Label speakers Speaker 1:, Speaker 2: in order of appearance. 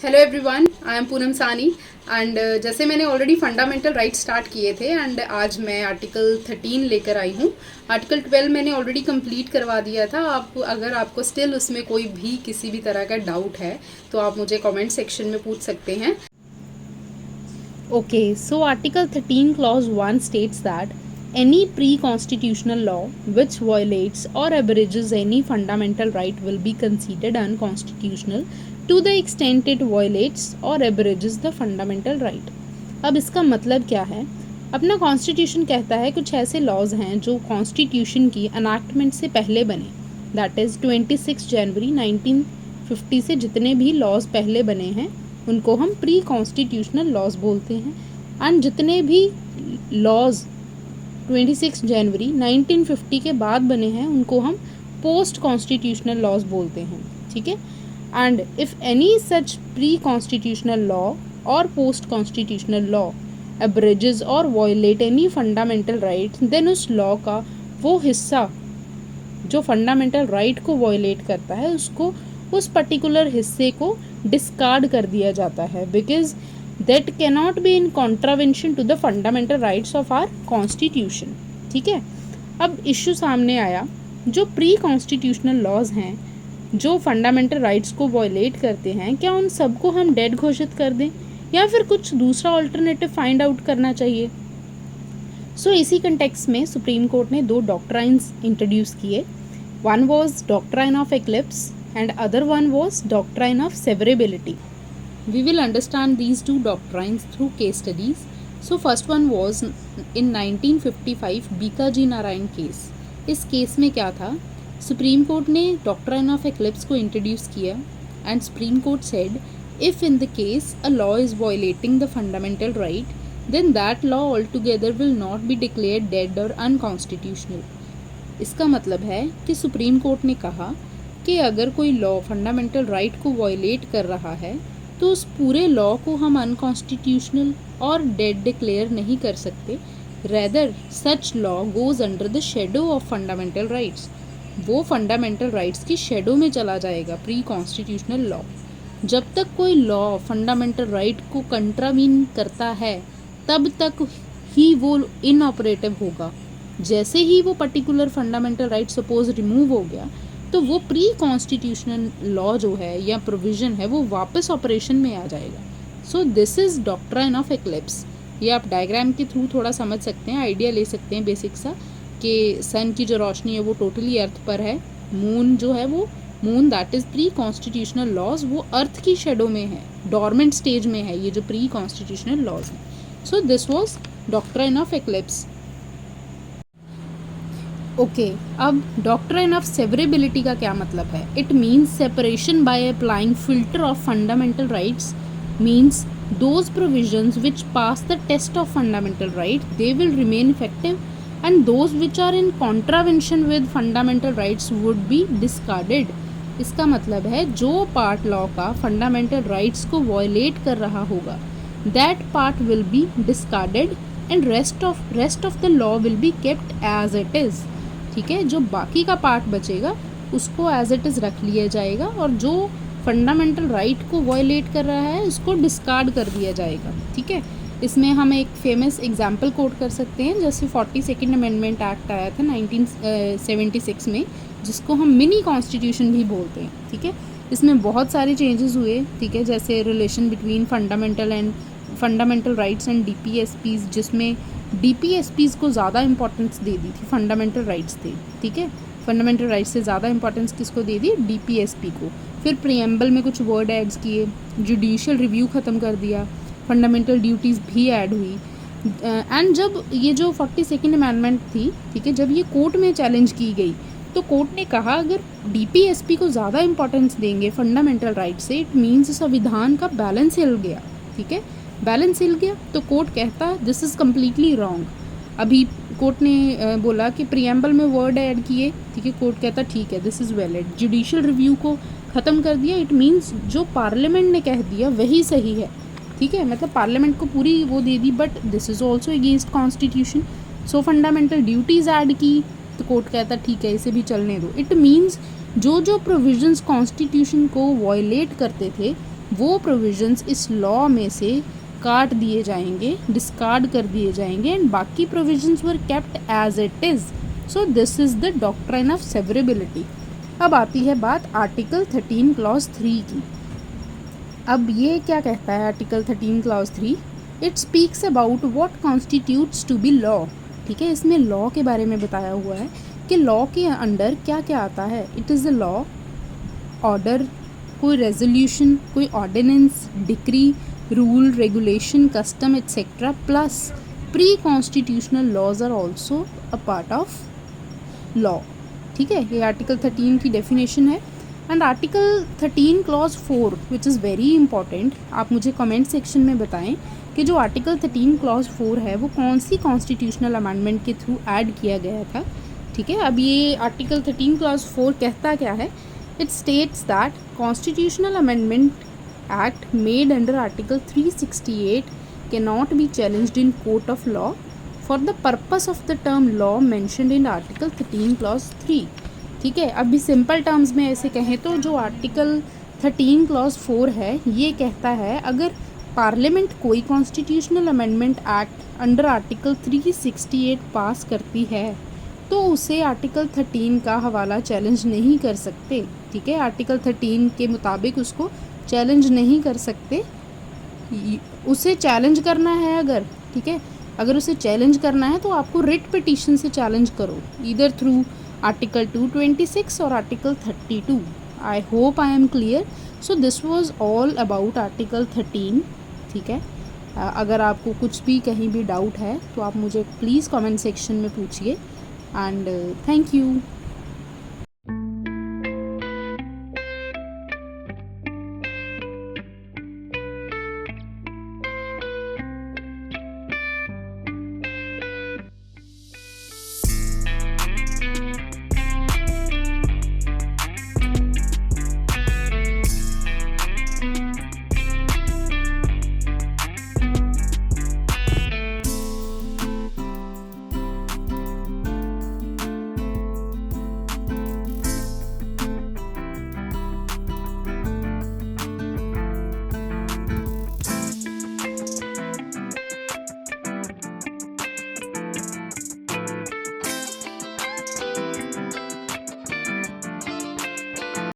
Speaker 1: Hello everyone, I am Poonam सानी and जैसे मैंने ऑलरेडी फंडामेंटल राइट स्टार्ट किए थे एंड आज मैं आर्टिकल 13 लेकर आई हूँ। आर्टिकल 12 मैंने ऑलरेडी कंप्लीट करवा दिया था। आप अगर आपको स्टिल उसमें कोई भी किसी भी तरह का डाउट है तो आप मुझे कमेंट सेक्शन में पूछ सकते हैं।
Speaker 2: Okay, so Article 13 Clause 1 states that any pre-constitutional law which violates or abridges any fundamental right will be considered unconstitutional to the extent it violates or abridges the fundamental right. अब इसका मतलब क्या है? अपना कॉन्स्टिट्यूशन कहता है कुछ ऐसे लॉज हैं जो कॉन्स्टिट्यूशन की अनैक्टमेंट से पहले बने, दैट इज़ 26 जनवरी 1950 से जितने भी लॉज पहले बने हैं उनको हम प्री कॉन्स्टिट्यूशनल लॉज बोलते हैं, एंड जितने भी लॉज 26 जनवरी 1950 के बाद बने हैं उनको हम पोस्ट कॉन्स्टिट्यूशनल लॉज बोलते हैं। ठीक है, and if any such pre constitutional law और पोस्ट कॉन्स्टिट्यूशनल लॉ abridges और violate any fundamental right, then उस लॉ का वो हिस्सा जो फंडामेंटल राइट को वायलेट करता है उसको उस पर्टिकुलर हिस्से को डिस्कार्ड कर दिया जाता है, because that cannot be in contravention to the fundamental rights of our constitution. ठीक है, अब इश्यू सामने आया, जो प्री कॉन्स्टिट्यूशनल लॉज हैं जो फंडामेंटल राइट्स को वायलेट करते हैं, क्या उन सबको हम डेड घोषित कर दें या फिर कुछ दूसरा ऑल्टरनेटिव फाइंड आउट करना चाहिए? सो इसी कंटेक्स्ट में सुप्रीम कोर्ट ने दो डॉक्ट्राइन्स इंट्रोड्यूस किए। One was doctrine of eclipse and other one was doctrine of severability. We will understand these two doctrines through case studies. So first one was in 1955 Bikaji Narayan case. इस case में क्या था, supreme court ने doctrine of eclipse को introduce किया and supreme court said if in the case a law is violating the fundamental right then that law altogether will not be declared dead or unconstitutional. इसका मतलब है कि supreme court ने कहा कि अगर कोई लॉ फंडामेंटल राइट को वायलेट कर रहा है तो उस पूरे लॉ को हम अनकॉन्स्टिट्यूशनल और डेड डिक्लेयर नहीं कर सकते। Rather such law goes under the shadow of fundamental rights, वो फंडामेंटल राइट्स की शेडो में चला जाएगा प्री कॉन्स्टिट्यूशनल लॉ। जब तक कोई लॉ फंडामेंटल राइट को कंट्रावीन करता है तब तक ही वो इनऑपरेटिव होगा। जैसे ही वो particular fundamental right suppose remove हो गया तो वो प्री कॉन्स्टिट्यूशनल लॉ जो है या प्रोविज़न है वो वापस ऑपरेशन में आ जाएगा। सो this is doctrine of eclipse. ये आप डायग्राम के थ्रू थोड़ा समझ सकते हैं, आइडिया ले सकते हैं बेसिक सा, कि सन की जो रोशनी है वो टोटली अर्थ पर है, मून जो है वो moon that is pre constitutional laws वो अर्थ की शेडो में है, डॉर्मेंट स्टेज में है ये जो प्री कॉन्स्टिट्यूशनल लॉज हैं। So this was doctrine of eclipse. Okay, अब डॉक्ट्राइन ऑफ सेवरेबिलिटी का क्या मतलब है? It means separation by applying filter of fundamental rights, means those provisions which pass the test of fundamental right they will remain effective and those which are in contravention with fundamental rights would be discarded. इसका मतलब है जो part law का fundamental rights को violate कर रहा होगा that part will be discarded and rest of the law will be kept as it is. ठीक है, जो बाकी का पार्ट बचेगा उसको एज इट इज़ रख लिया जाएगा और जो फंडामेंटल राइट को वायलेट कर रहा है उसको डिस्कार्ड कर दिया जाएगा। ठीक है, इसमें हम एक फेमस एग्जांपल कोट कर सकते हैं, जैसे 42nd अमेंडमेंट एक्ट आया था 1976 में, जिसको हम मिनी कॉन्स्टिट्यूशन भी बोलते हैं। ठीक है, इसमें बहुत सारे चेंजेस हुए। ठीक है, जैसे relation between fundamental rights and DPSPs, जिसमें DPSPs को ज़्यादा इंपॉर्टेंस दे दी थी, फंडामेंटल राइट्स थे। ठीक है, फंडामेंटल राइट्स से ज़्यादा इंपॉर्टेंस किसको दे दी? DPSP को। फिर प्रीएम्बल में कुछ वर्ड ऐड्स किए, जुडिशियल रिव्यू ख़त्म कर दिया, फंडामेंटल ड्यूटीज़ भी ऐड हुई। एंड जब ये जो 42nd अमेंडमेंट थी, ठीक है, जब ये कोर्ट में चैलेंज की गई तो कोर्ट ने कहा अगर DPSP को ज़्यादा इंपॉर्टेंस देंगे फंडामेंटल राइट से, इट मीन्स संविधान का बैलेंस हिल गया। ठीक है, बैलेंस हिल गया तो कोर्ट कहता दिस इज़ कम्प्लीटली रॉन्ग। अभी कोर्ट ने बोला कि प्रीएम्बल में वर्ड ऐड किए, ठीक है, कोर्ट कहता ठीक है this is valid. Judicial review को ख़त्म कर दिया, इट मीन्स जो पार्लियामेंट ने कह दिया वही सही है। ठीक है, मतलब पार्लियामेंट को पूरी वो दे दी, but this is also against constitution. So fundamental duties add की तो कोर्ट कहता ठीक है इसे भी चलने दो। इट मीन्स जो जो प्रोविजंस कॉन्स्टिट्यूशन को वायलेट करते थे वो प्रोविजंस इस लॉ में से काट दिए जाएंगे, डिस्कार्ड कर दिए जाएंगे, एंड बाकी provisions were kept as it is. So this is the doctrine of severability. अब आती है बात आर्टिकल 13 क्लॉज 3 की. अब ये क्या कहता है article 13 clause 3? It speaks about what constitutes to be law. ठीक है, इसमें लॉ के बारे में बताया हुआ है कि लॉ के अंडर क्या क्या आता है. It is a law, order, कोई रेजोल्यूशन, कोई ordinance, decree, rule, regulation, custom etcetera, plus pre constitutional laws are also a part of law. ठीक है, ये आर्टिकल 13 की डेफिनेशन है. And article 13 clause 4 which is very important. आप मुझे comment section में बताएं कि जो आर्टिकल 13 क्लॉज 4 है वो कौन सी कॉन्स्टिट्यूशनल अमेंडमेंट के थ्रू ऐड किया गया था. ठीक है, अब ये आर्टिकल 13 क्लॉज 4 कहता क्या है? It states that constitutional amendment act made under article 368 can not be challenged in court of law for the purpose of the term law mentioned in article 13 clause 3. ठीक है, अभी सिंपल टर्म्स में ऐसे कहें तो जो आर्टिकल 13 क्लॉज 4 है ये कहता है अगर पार्लियामेंट कोई constitutional amendment act under article 368 पास करती है तो उसे आर्टिकल 13 का हवाला चैलेंज नहीं कर सकते. ठीक है, आर्टिकल 13 के मुताबिक उसको चैलेंज नहीं कर सकते. उसे चैलेंज करना है अगर, ठीक है, अगर उसे चैलेंज करना है तो आपको रिट पिटीशन से चैलेंज करो, ईदर थ्रू आर्टिकल 226 और article 32. I hope I am clear. So this was all about article 13. ठीक है, अगर आपको कुछ भी कहीं भी डाउट है तो आप मुझे प्लीज़ कमेंट सेक्शन में पूछिए. And thank you.